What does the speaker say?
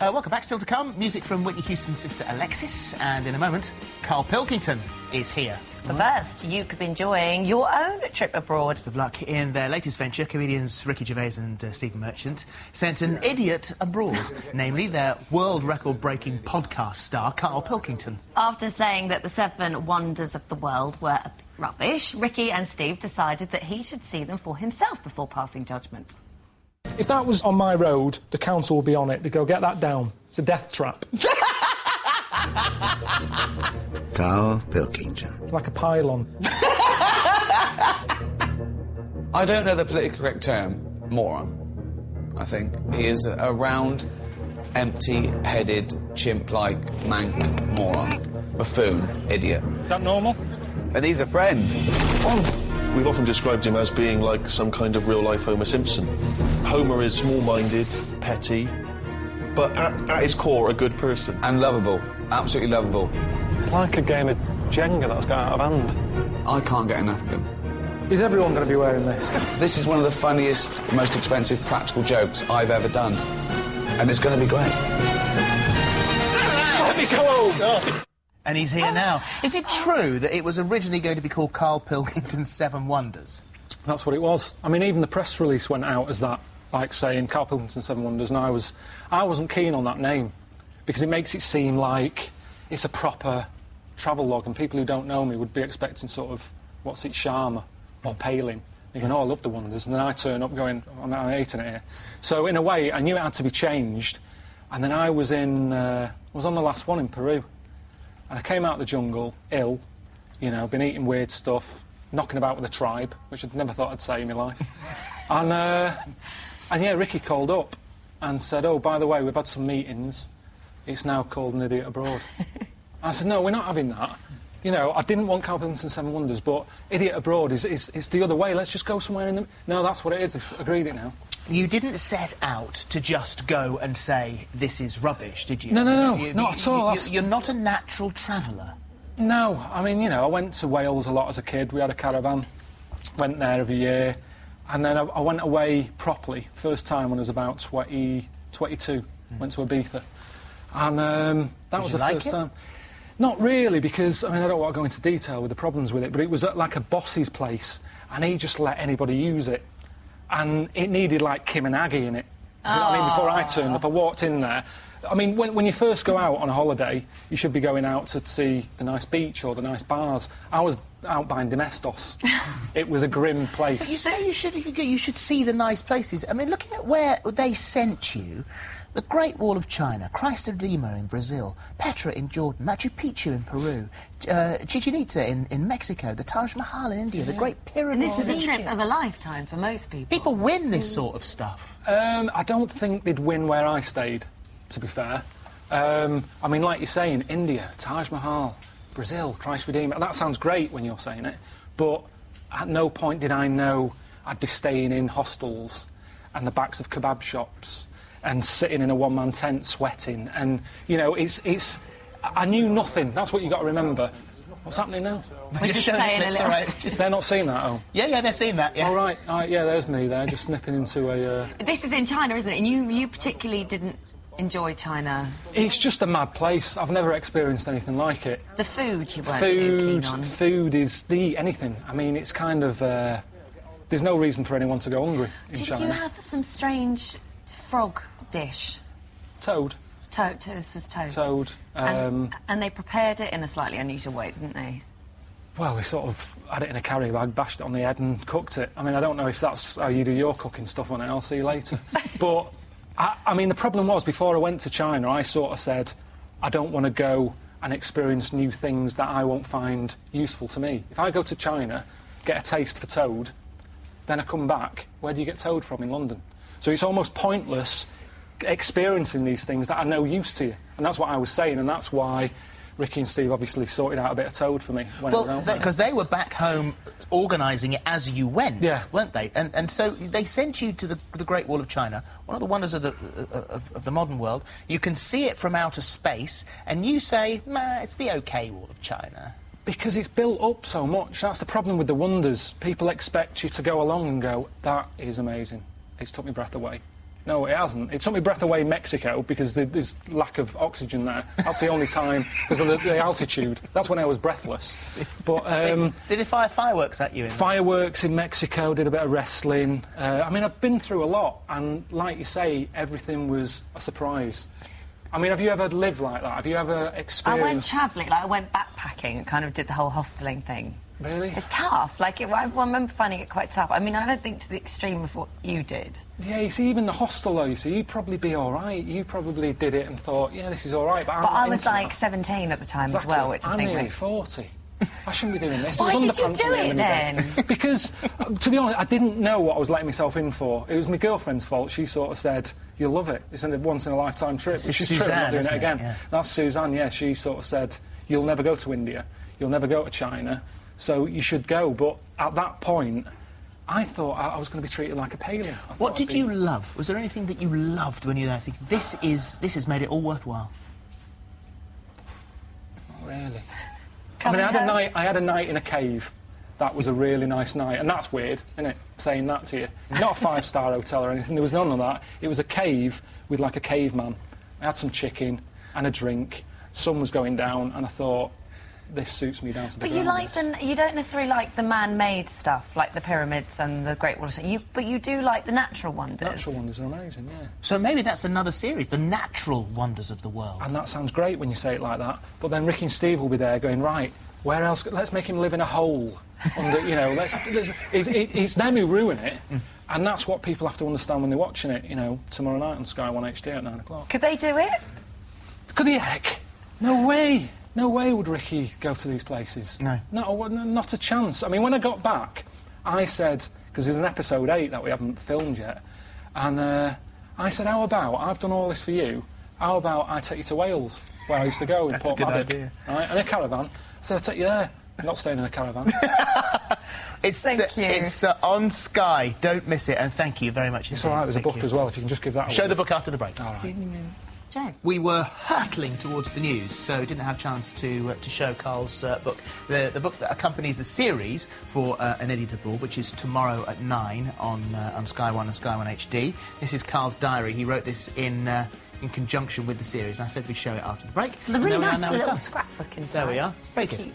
Welcome back. Still to come, music from Whitney Houston's sister Alexis, and in a moment, Karl Pilkington is here. But first, you could be enjoying your own trip abroad. Best of luck in their latest venture. Comedians Ricky Gervais and Stephen Merchant sent an idiot abroad, namely their world record-breaking podcast star, Karl Pilkington. After saying that the 7 wonders of the world were rubbish, Ricky and Steve decided that he should see them for himself before passing judgment. If that was on my road, the council would be on it. They'd go, get that down. It's a death trap. Karl Pilkington. It's like a pylon. I don't know the politically correct term. Moron, I think. He is a round, empty-headed, chimp-like, mank moron. Buffoon, idiot. Is that normal? And he's a friend. We've often described him as being like some kind of real-life Homer Simpson. Homer is small-minded, petty, but at his core, a good person. And lovable. Absolutely lovable. It's like a game of Jenga that's got out of hand. I can't get enough of him. Is everyone going to be wearing this? This is one of the funniest, most expensive practical jokes I've ever done. And it's going to be great. Let me go! And he's here now. Is it true that it was originally going to be called Karl Pilkington's 7 Wonders? That's what it was. I mean, even the press release went out as that, like saying Karl Pilkington's 7 Wonders, and I wasn't keen on that name, because it makes it seem like it's a proper travel log, and people who don't know me would be expecting sort of, what's it, Sharma or Palin. They're going, oh, I love the Wonders, and then I turn up going, oh, I'm hating it here. So, in a way, I knew it had to be changed, and then I was on the last one in Peru. And I came out of the jungle, ill, you know, been eating weird stuff, knocking about with a tribe, which I'd never thought I'd say in my life. And yeah, Ricky called up and said, oh, by the way, we've had some meetings. It's now called An Idiot Abroad. I said, no, we're not having that. You know, I didn't want Karl Pilkington's 7 Wonders, but Idiot Abroad is the other way. Let's just go somewhere in the... No, that's what it is. I've agreed it now. You didn't set out to just go and say, this is rubbish, did you? No, not at all. You're not a natural traveller. No, I mean, you know, I went to Wales a lot as a kid. We had a caravan, went there every year, and then I went away properly, first time when I was about 22, went to Ibiza. And that was the first time. Not really, because, I mean, I don't want to go into detail with the problems with it, but it was at, like, a boss's place, and he just let anybody use it. And it needed, like, Kim and Aggie in it. Do you know what I mean? Before I turned up, I walked in there. I mean, when you first go out on a holiday, you should be going out to see the nice beach or the nice bars. I was out buying Domestos. It was a grim place. But you say you should see the nice places. I mean, looking at where they sent you... The Great Wall of China, Christ the Redeemer in Brazil, Petra in Jordan, Machu Picchu in Peru, Chichen Itza in Mexico, the Taj Mahal in India, the Great Pyramid. And this is a trip of a lifetime for most people. People win this sort of stuff. I don't think they'd win where I stayed, to be fair. I mean, like you're saying, India, Taj Mahal, Brazil, Christ Redeemer, that sounds great when you're saying it, but at no point did I know I'd be staying in hostels and the backs of kebab shops and sitting in a one-man tent sweating, and, you know, I knew nothing. That's what you got to remember. What's happening now? We're just playing a little... Right. They're not seeing that, oh? Yeah, they're seeing that, yeah. All right, yeah, there's me there, just snipping into a... This is in China, isn't it? And you particularly didn't enjoy China. It's just a mad place. I've never experienced anything like it. The food you weren't too keen on. Food is anything. I mean, it's kind of... there's no reason for anyone to go hungry in China. Did you have some strange frog dish? Toad. This was toad. Toad. And they prepared it in a slightly unusual way, didn't they? Well, they sort of had it in a carrier bag, bashed it on the head and cooked it. I mean, I don't know if that's how you do your cooking stuff on it, I'll see you later. But, I mean, the problem was, before I went to China, I sort of said, I don't want to go and experience new things that I won't find useful to me. If I go to China, get a taste for toad, then I come back, where do you get toad from in London? So it's almost pointless experiencing these things that are no use to you. And that's what I was saying, and that's why Ricky and Steve obviously sorted out a bit of toad for me. Well, because they were back home organising it as you went, weren't they? And so they sent you to the Great Wall of China, one of the wonders of the modern world. You can see it from outer space, and you say, nah, it's the OK Wall of China. Because it's built up so much. That's the problem with the wonders. People expect you to go along and go, that is amazing. It's took my breath away. No, it hasn't. It took my breath away in Mexico because there's lack of oxygen there. That's the only time, because of the altitude. That's when I was breathless. But did they fire fireworks at you? Fireworks in Mexico, did a bit of wrestling. I mean, I've been through a lot, and like you say, everything was a surprise. I mean, have you ever lived like that? Have you ever experienced... I went travelling, like I went backpacking and kind of did the whole hosteling thing. Really? It's tough. Like, I remember finding it quite tough. I mean, I don't think to the extreme of what you did. Yeah, you see, even the hostel, though, you see, you'd probably be all right. You probably did it and thought, yeah, this is all right, but I'm But not I was, into like, that. 17 at the time Exactly. as well, which I I'm think... nearly 40. I shouldn't be doing this. Why It was did you underpants do on the it end of my bed. then? Because, to be honest, I didn't know what I was letting myself in for. It was my girlfriend's fault. She sort of said, you'll love it. It's a once-in-a-lifetime trip, which is true. I'm not doing it again. Yeah. That's Suzanne, yeah. She sort of said, you'll never go to India. You'll never go to China. So you should go. But at that point, I thought I was going to be treated like a pagan. What did you love? Was there anything that you loved when you were there? Thinking, this has made it all worthwhile? Not really. I mean, I had a night in a cave. That was a really nice night. And that's weird, isn't it, saying that to you? Not a 5-star hotel or anything. There was none of that. It was a cave with, like, a caveman. I had some chicken and a drink. Sun was going down, and I thought, this suits me down to the ground. But you don't necessarily like the man-made stuff, like the pyramids and the Great Wall of China. But you do like the natural wonders. Natural wonders are amazing, yeah. So maybe that's another series, The Natural Wonders of the World. And that sounds great when you say it like that. But then Ricky and Steve will be there going, right, where else? Let's make him live in a hole. Under, you know, it's them who ruin it. And that's what people have to understand when they're watching it, you know, tomorrow night on Sky 1 HD at 9 o'clock. Could they do it? Could he heck? No way. No way would Ricky go to these places. No. Not a chance. I mean, when I got back, I said, because there's an episode 8 that we haven't filmed yet, and I said, how about, I've done all this for you, how about I take you to Wales, where I used to go in That's a Port good Maddox, idea. right, in a caravan. So I'll take you there. I'm not staying in a caravan. Thank you. It's on Sky. Don't miss it, and thank you very much. It's all right, there's a book as well, if you can just give that a Show word. the book after the break. All right. Joe. We were hurtling towards the news, so didn't have a chance to show Karl's book. The book that accompanies the series for An Idiot Abroad, which is tomorrow at 9 on Sky 1 and Sky 1 HD. This is Karl's diary. He wrote this in conjunction with the series. I said we'd show it after the break. It's a really nice little scrapbook inside. There we are. It's Very good. cute.